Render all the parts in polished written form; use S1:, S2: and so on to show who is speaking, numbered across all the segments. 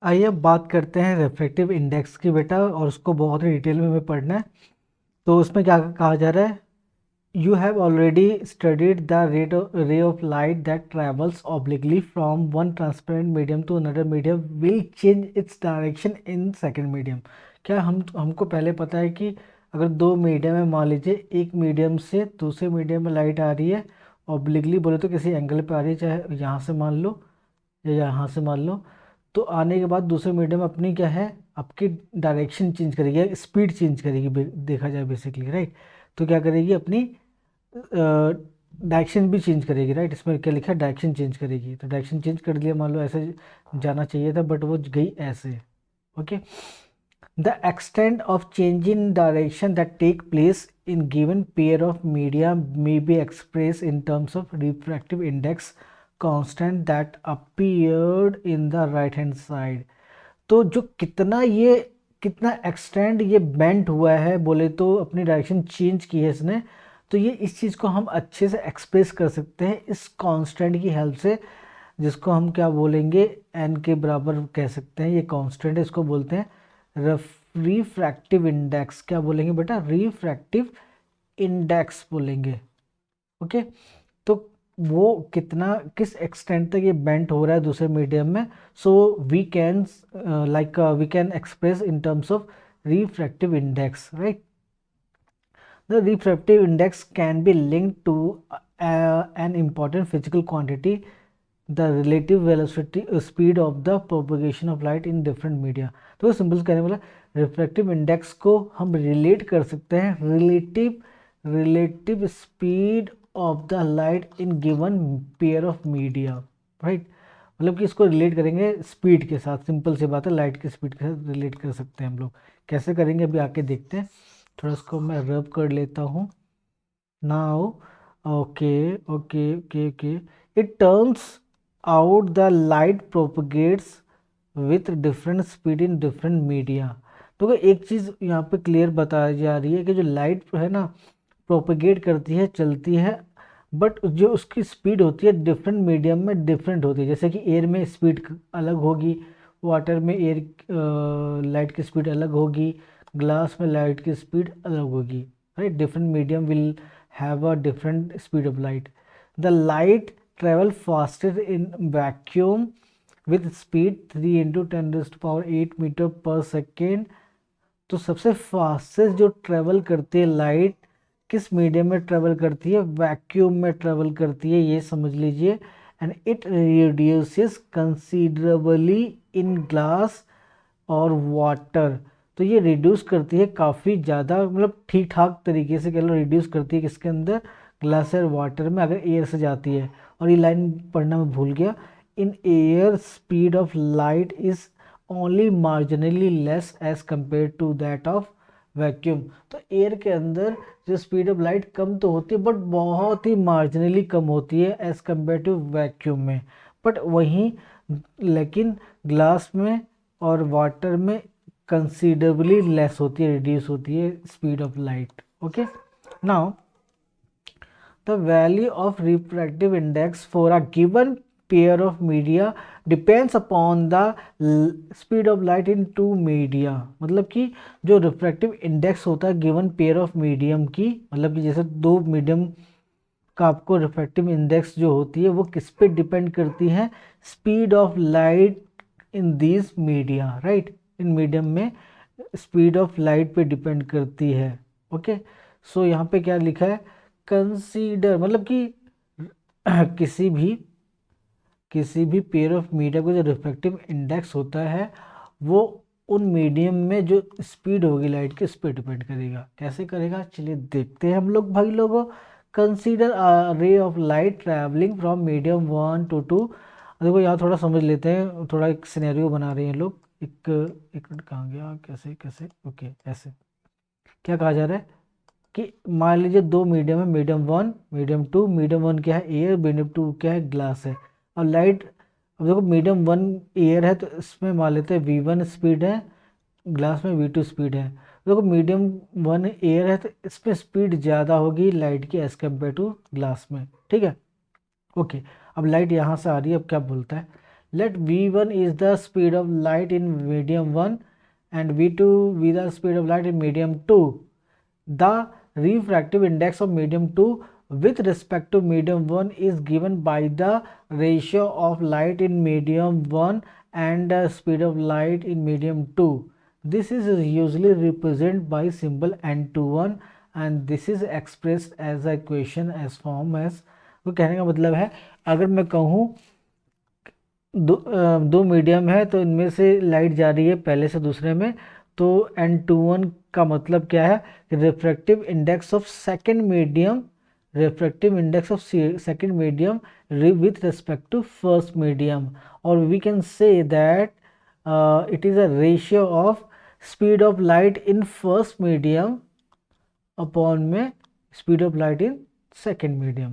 S1: आइए अब बात करते हैं रिफ्रैक्टिव इंडेक्स की बेटा, और उसको बहुत ही डिटेल में हमें पढ़ना है। तो उसमें क्या कहा जा रहा है, you have already studied the ray of light that travels obliquely from one transparent medium to another medium will change its direction in second medium. क्या हमको पहले पता है कि अगर दो मीडियम है, मान लीजिए एक मीडियम से दूसरे मीडियम में लाइट आ रही है, ऑब्लिकली बोले तो किसी एंगल पे आ रही है, चाहे यहाँ से मान लो या यहाँ से मान लो। तो आने के बाद दूसरे मीडियम अपनी क्या है, आपकी डायरेक्शन चेंज करेगी, स्पीड चेंज करेगी, देखा जाए बेसिकली, राइट। तो क्या करेगी, अपनी डायरेक्शन भी चेंज करेगी, राइट। इसमें क्या लिखा है, डायरेक्शन चेंज करेगी। तो डायरेक्शन चेंज कर दिया, मान लो ऐसे जाना चाहिए था बट वो गई ऐसे। Okay, the extent of change in direction that take place in given pair of media may be express in terms of refractive index constant that appeared in the right hand side. तो जो कितना extend ये bent हुआ है, बोले तो अपनी direction change की है इसने। तो ये इस चीज़ को हम अच्छे से एक्सप्रेस कर सकते हैं इस कांस्टेंट की हेल्प से, जिसको हम क्या बोलेंगे, एन के बराबर कह सकते हैं। ये कांस्टेंट है, इसको बोलते हैं रिफ्रैक्टिव इंडेक्स। क्या बोलेंगे बेटा, रिफ्रैक्टिव इंडेक्स बोलेंगे। ओके, तो वो कितना, किस एक्सटेंट तक ये बेंट हो रहा है दूसरे मीडियम में। So we can we can express in terms of refractive index, right? The refractive index can be linked to an important physical quantity, the relative velocity speed of the propagation of light in different media। तो simple कहने वाला, refractive index को हम relate कर सकते हैं relative speed of the light in given pair of media, right. मतलब कि इसको रिलेट करेंगे स्पीड के साथ, सिंपल सी बात है, लाइट की स्पीड के साथ रिलेट कर सकते हैं हम लोग। कैसे करेंगे अभी आके देखते हैं। थोड़ा इसको मैं रब कर लेता हूँ now. Okay okay okay okay, it turns out the light propagates with different speed in different media. तो एक चीज़ यहाँ पे क्लियर बताई जा रही है कि जो लाइट है ना, प्रोपगेट करती है, चलती है, बट जो उसकी स्पीड होती है डिफरेंट मीडियम में डिफरेंट होती है। जैसे कि एयर में स्पीड अलग होगी, वाटर में एयर लाइट की स्पीड अलग होगी, ग्लास में लाइट की स्पीड अलग होगी, right. Different medium will have a different speed of light. The light travel faster in vacuum with speed 3 × 10⁸ metre per second. तो सबसे फास्टेस्ट जो ट्रेवल करती है लाइट, किस मीडियम में ट्रेवल करती है, वैक्यूम में ट्रेवल करती है, ये समझ लीजिए। And it reduces considerably in glass और वाटर। तो ये रिड्यूस करती है काफ़ी ज़्यादा, मतलब ठीक ठाक तरीके से कह लो, रिड्यूस करती है किसके अंदर, ग्लास और वाटर में, अगर एयर से जाती है। और ये लाइन पढ़ना मैं भूल गया, in air speed of light is only marginally less as compare to that of vacuum. तो एयर के अंदर जो स्पीड ऑफ लाइट कम तो होती है, बट बहुत ही मार्जिनली कम होती है एज कंपेयर टू वैक्यूम में। बट वहीं लेकिन ग्लास में और वाटर में कंसीडरेबली लेस होती है, रिड्यूस होती है speed of light. Okay, now the value of refractive index for a given pair of media depends upon the speed of light in two media। मतलब कि जो रिफ्रैक्टिव इंडेक्स होता है गिवन पेयर ऑफ मीडियम की, मतलब कि जैसे दो मीडियम का आपको रिफ्रैक्टिव इंडेक्स जो होती है वो किस पे डिपेंड करती है, speed of light in this media, right. In medium में स्पीड ऑफ लाइट पे डिपेंड करती है। ओके, सो यहाँ पे क्या लिखा है, कंसीडर, मतलब कि किसी भी पेयर ऑफ मीडिया को जो रिफ्रैक्टिव इंडेक्स होता है वो उन मीडियम में जो स्पीड होगी लाइट की उस पर डिपेंड करेगा। कैसे करेगा, चलिए देखते हैं हम लोग भाई लोगों। कंसीडर अ रे of light travelling from medium 1 to 2। देखो यहाँ थोड़ा समझ लेते हैं, थोड़ा एक सिनेरियो बना रहे हैं लोग। एक मिनट, कहाँ गया, कैसे कैसे, ओके ऐसे। क्या कहा जा रहा है कि मान लीजिए दो मीडियम है, मीडियम 1 मीडियम 2। मीडियम 1 क्या है, एयर, मीडियम 2 क्या है, ग्लास है। और लाइट, अब देखो मीडियम 1 एयर है तो इसमें मान लेते हैं V1 स्पीड है, ग्लास में V2 स्पीड है। देखो मीडियम 1 एयर है तो इसमें स्पीड ज़्यादा होगी लाइट की एज कम्पेयर टू ग्लास में, ठीक है। ओके, अब लाइट यहाँ से आ रही है, अब क्या बोलता है, let v1 is the speed of light in medium 1 and v2 be the speed of light in medium 2. The refractive index of medium 2 with respect to medium 1 is given by the ratio of light in medium 1 and speed of light in medium 2. This is usually represented by symbol n21 and this is expressed as a equation as form as. वो कहने का मतलब है अगर मैं कहूँ दो medium है तो इनमें से लाइट जा रही है पहले से दूसरे में, तो n21 का मतलब क्या है कि refractive index of second medium, refractive index of second medium with respect to first medium, और we can say that it is a ratio of speed of light in first medium upon में speed of light in second medium,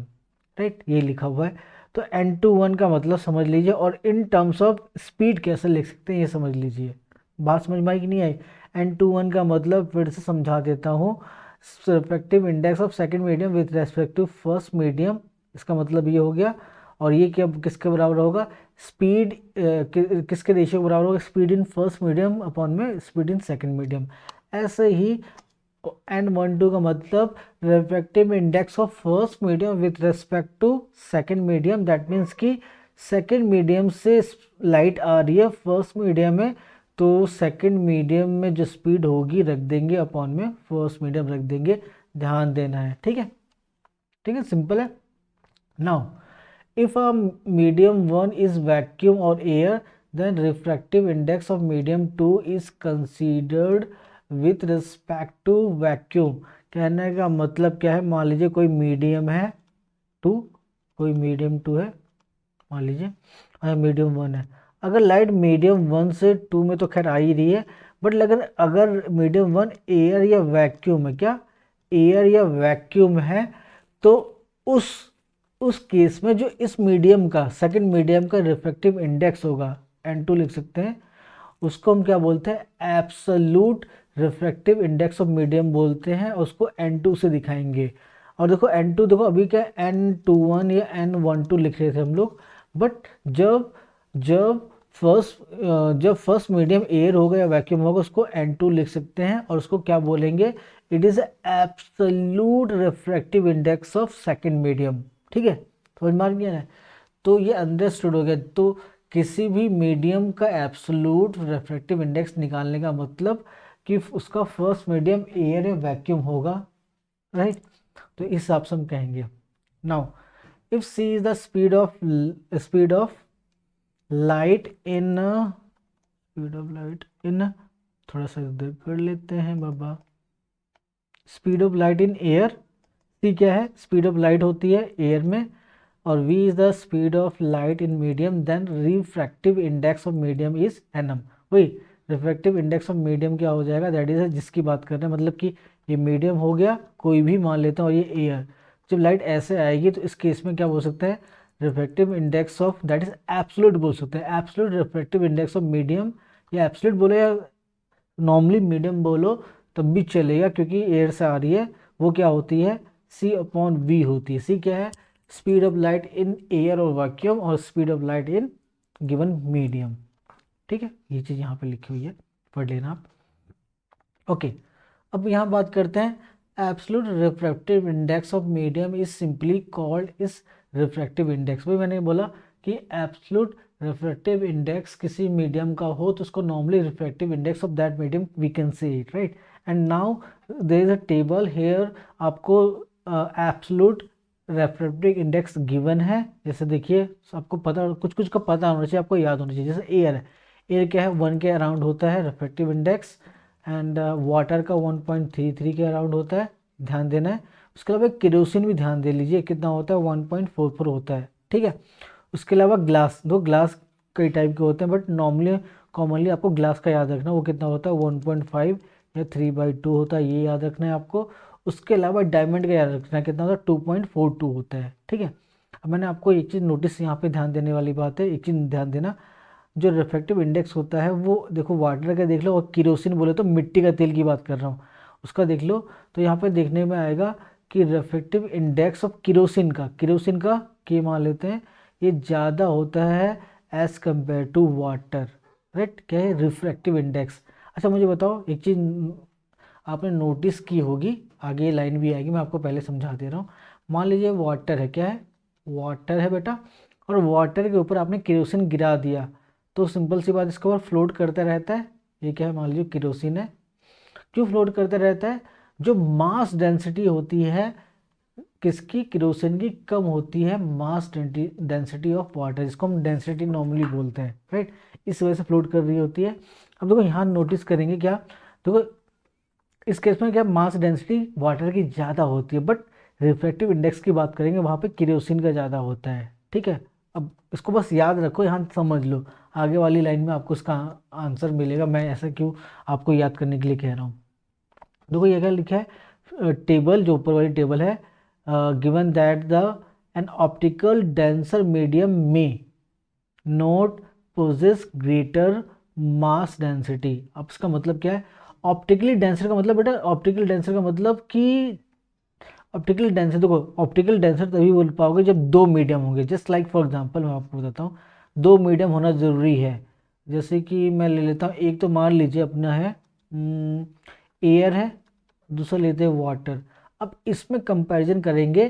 S1: right, ये लिखा हुआ है। तो n21 का मतलब समझ लीजिए, और इन टर्म्स ऑफ स्पीड कैसे लिख सकते हैं ये समझ लीजिए। बात समझ में आई कि नहीं आई? n21 का मतलब फिर से समझा देता हूँ, refractive index of second medium with respect to first medium, इसका मतलब ये हो गया। और ये क्या किसके बराबर होगा? स्पीड किसके रेशियो के बराबर होगा? Speed in first medium upon में स्पीड इन सेकेंड मीडियम। ऐसे ही n12 का मतलब refractive index of first medium with respect to second medium, that means कि सेकंड मीडियम से लाइट आ रही है फर्स्ट मीडियम में, तो सेकंड मीडियम में जो स्पीड होगी रख देंगे अपॉन में फर्स्ट मीडियम रख देंगे, ध्यान देना है, ठीक है, ठीक है, सिंपल है। Now if a medium 1 is vacuum और air then refractive index of medium 2 is considered with respect to vacuum. कहने का मतलब क्या है? मान लीजिए कोई मीडियम है 2, कोई मीडियम 2 है मान लीजिए, और मीडियम 1 है। अगर लाइट मीडियम 1 से 2 में तो खैर आ ही रही है, बट अगर मीडियम 1 एयर या वैक्यूम है, क्या एयर या वैक्यूम है, तो उस केस में जो इस मीडियम का सेकंड मीडियम का रिफ्रैक्टिव इंडेक्स होगा n2 लिख सकते हैं, उसको हम क्या बोलते हैं? Absolute refractive index of medium बोलते हैं, उसको n2 से दिखाएंगे। और देखो n2 देखो अभी क्या n21 या n12 लिख रहे थे हम लोग, बट जब फर्स्ट मीडियम एयर होगा या वैक्यूम होगा उसको n2 लिख सकते हैं, और उसको क्या बोलेंगे? It is absolute refractive index of second medium, ठीक है, समझ में आ गया ना? तो ये अंडरस्टूड हो गया। तो किसी भी मीडियम का एब्सोल्यूट रिफ्रैक्टिव इंडेक्स निकालने का मतलब कि उसका फर्स्ट मीडियम एयर या वैक्यूम होगा, राइट, तो इस हिसाब से हम कहेंगे। Now if C is the speed of light in थोड़ा सा इधर कर लेते हैं बाबा, speed of light in air, C क्या है? स्पीड ऑफ लाइट होती है एयर में, और v is the speed of light in medium, then refractive index of medium is nm। वही रिफ्रैक्टिव इंडेक्स ऑफ मीडियम क्या हो जाएगा? दैट इज जिसकी बात कर रहे हैं, मतलब कि ये मीडियम हो गया कोई भी मान लेता हूँ, और ये एयर। जब लाइट ऐसे आएगी तो इस केस में क्या बोल सकते हैं? Refractive index of, that is absolute बोल सकते हैं, absolute refractive index of medium, या एब्सोल्यूट बोलो या नॉर्मली मीडियम बोलो तब भी चलेगा, क्योंकि एयर से आ रही है। वो क्या होती है? c अपॉन वी होती है। c क्या है? Speed of light in air और वैक्यूम, और speed of light in given medium, ठीक है, ये चीज़ यहाँ पे लिखी हुई है, पढ़ लेना आप। ओके, अब यहाँ बात करते हैं absolute refractive index of medium is simply called is refractive index. वही मैंने बोला कि एब्सोल्यूट रिफ्रैक्टिव इंडेक्स किसी मीडियम का हो तो उसको normally refractive index of that medium we can say it, right. And now there is a table here, आपको एब्सोल्यूट रिफ्रैक्टिव इंडेक्स गिवन है। जैसे देखिए आपको पता, कुछ का पता होना चाहिए, आपको याद होना चाहिए। जैसे एयर है, एयर क्या है? 1 के अराउंड होता है रिफ्रैक्टिव इंडेक्स, एंड वाटर का 1.33 के अराउंड होता है, ध्यान देना है। उसके अलावा केरोसिन भी ध्यान दे लीजिए, कितना होता है? 1.44 होता है, ठीक है। उसके अलावा ग्लास, दो ग्लास कई टाइप के होते हैं, बट नॉर्मली कॉमनली आपको ग्लास का याद रखना, वो कितना होता है? 1.5 या 3/2 होता है, ये याद रखना है आपको। उसके अलावा डायमंड का याद रखना है, कितना होता है? 2.42 होता है, ठीक है। अब मैंने आपको एक चीज़ नोटिस यहाँ पे ध्यान देने वाली बात है, एक चीज़ ध्यान देना, जो रिफ्रैक्टिव इंडेक्स होता है वो देखो वाटर का देख लो, और केरोसिन बोले तो मिट्टी का तेल की बात कर रहा हूँ, उसका देख लो। तो यहाँ पे देखने में आएगा कि रिफ्रैक्टिव इंडेक्स ऑफ केरोसिन का के मान लेते हैं, ये ज़्यादा होता है as compare to water, right. क्या है? Refractive index. अच्छा मुझे बताओ एक चीज़ आपने नोटिस की होगी, आगे लाइन भी आएगी, मैं आपको पहले समझा दे रहा हूँ। मान लीजिए वाटर है, क्या है? वाटर है बेटा, और वाटर के ऊपर आपने केरोसिन गिरा दिया, तो सिंपल सी बात इसके ऊपर फ्लोट करता रहता है। ये क्या है? मान लीजिए केरोसिन है। क्यों फ्लोट करता रहता है? जो मास डेंसिटी होती है किसकी? केरोसिन की कम होती है मास डेंसिटी ऑफ वाटर, जिसको हम डेंसिटी नॉर्मली बोलते हैं, राइट। इस वजह से फ्लोट कर रही होती है। अब देखो यहाँ नोटिस करेंगे क्या, देखो इस केस में क्या मास डेंसिटी वाटर की ज़्यादा होती है, बट रिफ्रैक्टिव इंडेक्स की बात करेंगे वहाँ पे केरोसिन का ज़्यादा होता है, ठीक है। अब इसको बस याद रखो, यहाँ समझ लो, आगे वाली लाइन में आपको इसका आंसर मिलेगा। मैं ऐसा क्यों आपको याद करने के लिए कह रहा हूँ। देखो ये क्या लिखा है, टेबल जो ऊपर वाली टेबल है, given that the an optical denser medium में not possess greater mass density. अब इसका मतलब क्या है? ऑप्टिकली डेंसर का मतलब बेटा, ऑप्टिकल डेंसर का मतलब कि ऑप्टिकल डेंसर, देखो ऑप्टिकल डेंसर तभी बोल पाओगे जब दो मीडियम होंगे। जस्ट लाइक फॉर एग्जांपल मैं आपको बताता हूँ, दो मीडियम होना ज़रूरी है। जैसे कि मैं ले लेता हूँ, एक तो मान लीजिए अपना है एयर है, दूसरा लेते हैं वाटर। अब इसमें कंपैरिजन करेंगे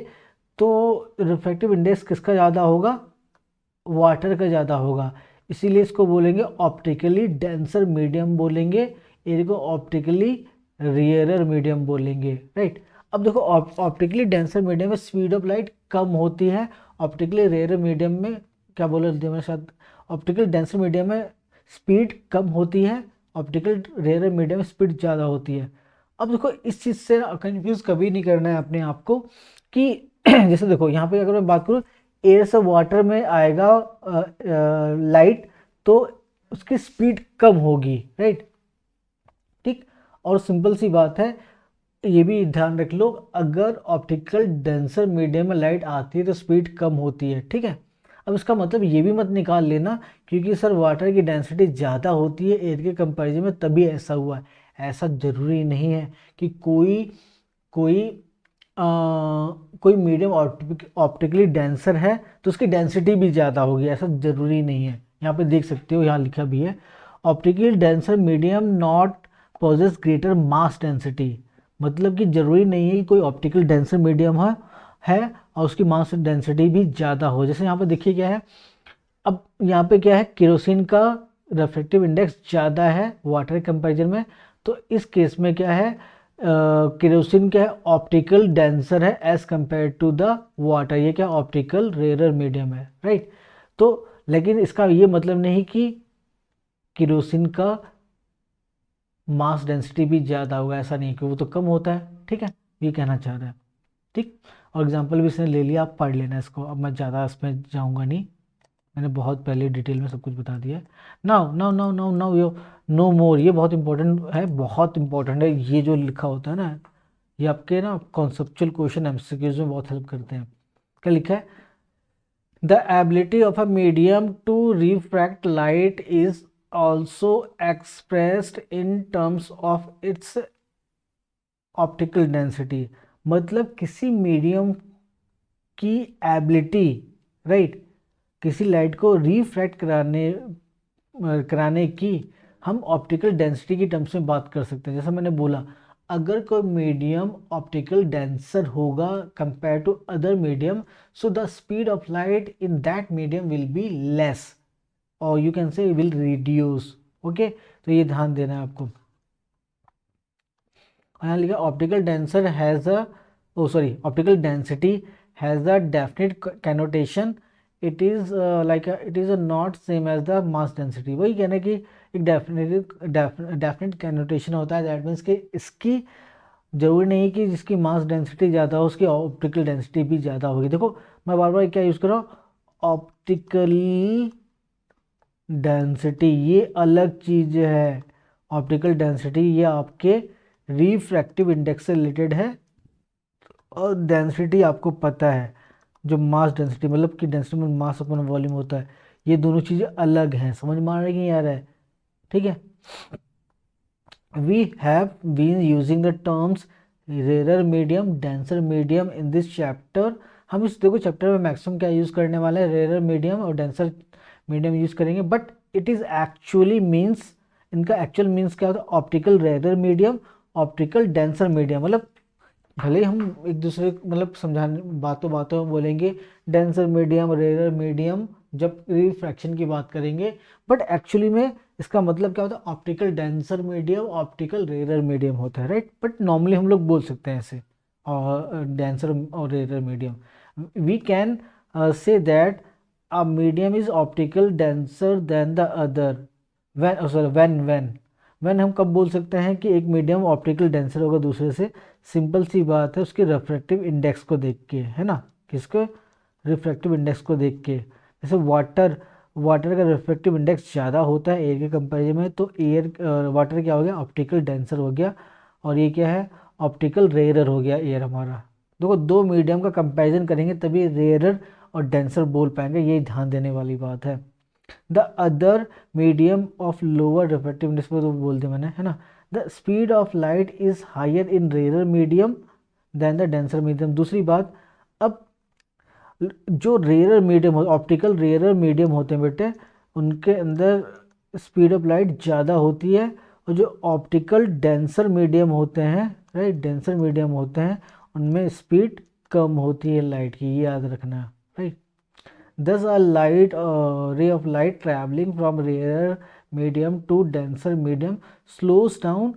S1: तो रिफ्रैक्टिव इंडेक्स किसका ज़्यादा होगा? वाटर का ज़्यादा होगा, इसीलिए इसको बोलेंगे ऑप्टिकली डेंसर मीडियम बोलेंगे, एयर को ऑप्टिकली रियरर मीडियम बोलेंगे, राइट। अब देखो ऑप्टिकली डेंसर मीडियम में स्पीड ऑफ लाइट कम होती है, ऑप्टिकली रेयर मीडियम में क्या बोल रहे थे मेरे साथ, ऑप्टिकल डेंसर मीडियम में स्पीड कम होती है, ऑप्टिकल रेयर मीडियम में स्पीड ज़्यादा होती है। अब देखो इस चीज़ से कंफ्यूज कभी नहीं करना है अपने आप को कि जैसे देखो यहाँ पे अगर मैं बात करूँ, एयर से वाटर में आएगा लाइट, तो उसकी स्पीड कम होगी, राइट, ठीक। और सिंपल सी बात है, ये भी ध्यान रख लो, अगर ऑप्टिकल डेंसर मीडियम में लाइट आती है तो स्पीड कम होती है, ठीक है। अब इसका मतलब ये भी मत निकाल लेना क्योंकि सर वाटर की डेंसिटी ज़्यादा होती है एयर के कंपैरिजन में तभी ऐसा हुआ है। ऐसा ज़रूरी नहीं है कि कोई कोई कोई मीडियम ऑप्टिकली डेंसर है तो उसकी डेंसिटी भी ज़्यादा होगी, ऐसा ज़रूरी नहीं है। यहाँ पे देख सकते हो, यहाँ लिखा भी है optically denser medium not possess greater mass density, मतलब कि ज़रूरी नहीं है कि कोई ऑप्टिकल डेंसर मीडियम है और उसकी मास डेंसिटी भी ज़्यादा हो। जैसे यहाँ पे देखिए क्या है, अब यहाँ पे क्या है, केरोसिन का रिफ्रैक्टिव इंडेक्स ज़्यादा है वाटर के कंपेरिजन में, तो इस केस में क्या है, केरोसिन क्या है, ऑप्टिकल डेंसर है as compare to the water, ये क्या ऑप्टिकल रेयरर मीडियम है, राइट। तो लेकिन इसका ये मतलब नहीं कि केरोसिन का मास डेंसिटी भी ज़्यादा होगा, ऐसा नहीं कि वो तो कम होता है, ठीक है, ये कहना चाह रहा है, ठीक। और एग्जाम्पल भी इसने ले लिया, आप पढ़ लेना इसको, अब मैं ज़्यादा इसमें जाऊँगा नहीं, मैंने बहुत पहले डिटेल में सब कुछ बता दिया है। Now now now now now you know more, ये बहुत इंपॉर्टेंट है, बहुत इंपॉर्टेंट है, ये जो लिखा होता है ना, ये आपके ना कॉन्सेप्चुअल क्वेश्चन एमसीक्यूज में बहुत हेल्प करते हैं। क्या लिखा है? The ability of a medium to refract light is also expressed in terms of its optical density, मतलब किसी मीडियम की एबिलिटी, राइट, किसी लाइट को रिफ्रैक्ट कराने की हम ऑप्टिकल डेंसिटी की टर्म्स में बात कर सकते हैं। जैसा मैंने बोला, अगर कोई मीडियम ऑप्टिकल डेंसर होगा compare to other medium, so the speed of light in that medium will be less, और you can say will reduce, okay. तो ये ध्यान देना है आपको। यहाँ लिखा optical denser has a, oh sorry, optical density has a definite connotation, it is like it is not same as the mass density. वही कहना है कि एक डेफिनेट कैनोटेशन होता है, दैट मीन्स कि इसकी जरूरी नहीं कि जिसकी मास डेंसिटी ज़्यादा हो उसकी ऑप्टिकल डेंसिटी भी ज़्यादा होगी। देखो मैं बार बार क्या यूज़ कर रहा हूँ, ऑप्टिकल डेंसिटी, ये अलग चीज़ है। ऑप्टिकल डेंसिटी ये आपके रिफ्रैक्टिव इंडेक्स से रिलेटेड है, और डेंसिटी आपको पता है जो मास डेंसिटी, मतलब कि डेंसिटी में मास अपॉन वॉल्यूम होता है, ये दोनों चीज़ें अलग हैं, समझ में आ रही है यार है, ठीक है। We have been using the terms rare medium, denser medium in this chapter. हम इस देखो चैप्टर में मैक्सिमम क्या यूज़ करने वाले हैं, रेयर मीडियम और डेंसर मीडियम यूज़ करेंगे, but it is actually means, इनका एक्चुअल मीन्स क्या होता है, optical rare medium, optical denser medium. मतलब भले ही हम एक दूसरे मतलब समझाने बातों बातों में बोलेंगे डेंसर मीडियम, रेयर मीडियम जब रिफ्रैक्शन की बात करेंगे, बट एक्चुअली में इसका मतलब क्या होता है, optical denser medium, optical rare medium होता है, राइट। बट नॉर्मली हम लोग बोल सकते हैं ऐसे, और डेंसर और rare medium. We can say that a medium is optical denser than the other when हम कब बोल सकते हैं कि एक मीडियम ऑप्टिकल डेंसर होगा दूसरे से, सिंपल सी बात है उसके रिफ्रैक्टिव इंडेक्स को देख के, है ना, किसको, रिफ्रैक्टिव इंडेक्स को देख के। जैसे वाटर का रिफ्रैक्टिव इंडेक्स ज़्यादा होता है एयर के कंपेरिजन में, तो वाटर क्या हो गया, ऑप्टिकल डेंसर हो गया, और ये क्या है, ऑप्टिकल रेयरर हो गया एयर हमारा। देखो दो मीडियम का कंपैरिजन करेंगे तभी रेयरर और डेंसर बोल पाएंगे, ये ध्यान देने वाली बात है। The other medium of lower refractive index तो बोल दिया मैंने, है ना। The speed of light is higher in rare medium than the denser medium. दूसरी बात, अब जो rare medium optical rare medium होते हैं बेटे, उनके अंदर स्पीड ऑफ लाइट ज़्यादा होती है, और जो ऑप्टिकल डेंसर मीडियम होते हैं, राइट, डेंसर मीडियम होते हैं, उनमें स्पीड कम होती है लाइट की, ये याद रखना, right. Thus a light ray of light travelling from rare medium to denser medium slows down.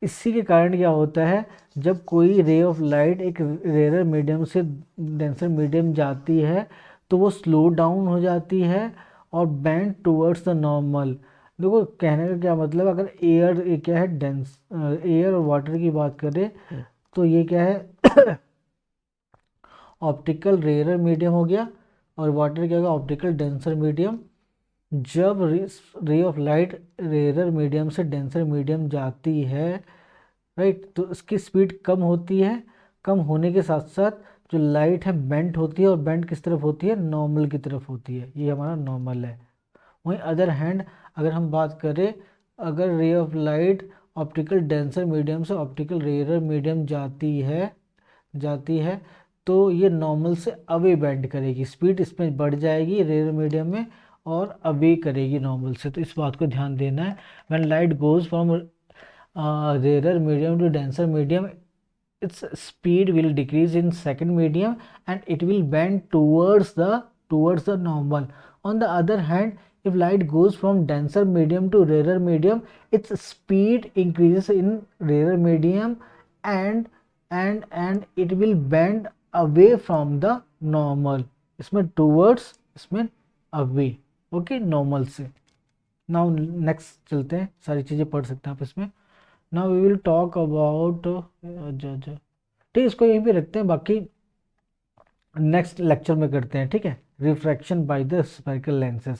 S1: इसी के कारण क्या होता है, जब कोई रे ऑफ लाइट एक रेयर मीडियम से डेंसर मीडियम जाती है तो वो स्लो डाउन हो जाती है और बेंड टूवर्ड्स द नॉर्मल। देखो कहने का क्या मतलब, अगर एयर क्या है, डेंस एयर और वाटर की बात करें तो ये क्या है ऑप्टिकल रेयर मीडियम हो गया, और वाटर क्या होगा, ऑप्टिकल डेंसर मीडियम। जब ray of light rare medium से डेंसर मीडियम जाती है, राइट, तो इसकी स्पीड कम होती है, कम होने के साथ साथ जो लाइट है बेंट होती है, और बेंट किस तरफ होती है, नॉर्मल की तरफ होती है, ये हमारा नॉर्मल है। वहीं अदर हैंड अगर हम बात करें, अगर रे of light optical denser medium से ऑप्टिकल रेयर मीडियम जाती है तो ये नॉर्मल से अवे बेंड करेगी, स्पीड इसमें बढ़ जाएगी रेयर मीडियम में और अवे करेगी नॉर्मल से। तो इस बात को ध्यान देना है, when light goes from rare medium to denser medium, its speed will decrease in second medium and it will bend towards the normal. On the other hand, if light goes from denser medium to rarer medium, its speed increases in rarer medium and it will bend away from the normal. इसमें towards, इसमें away, okay, normal से। Now next चलते हैं, सारी चीज़ें पढ़ सकते हैं आप इसमें। Now we will talk about ठीक, इसको यहीं पे रखते हैं, बाकी नेक्स्ट लेक्चर में करते हैं, ठीक है, refraction by the spherical lenses.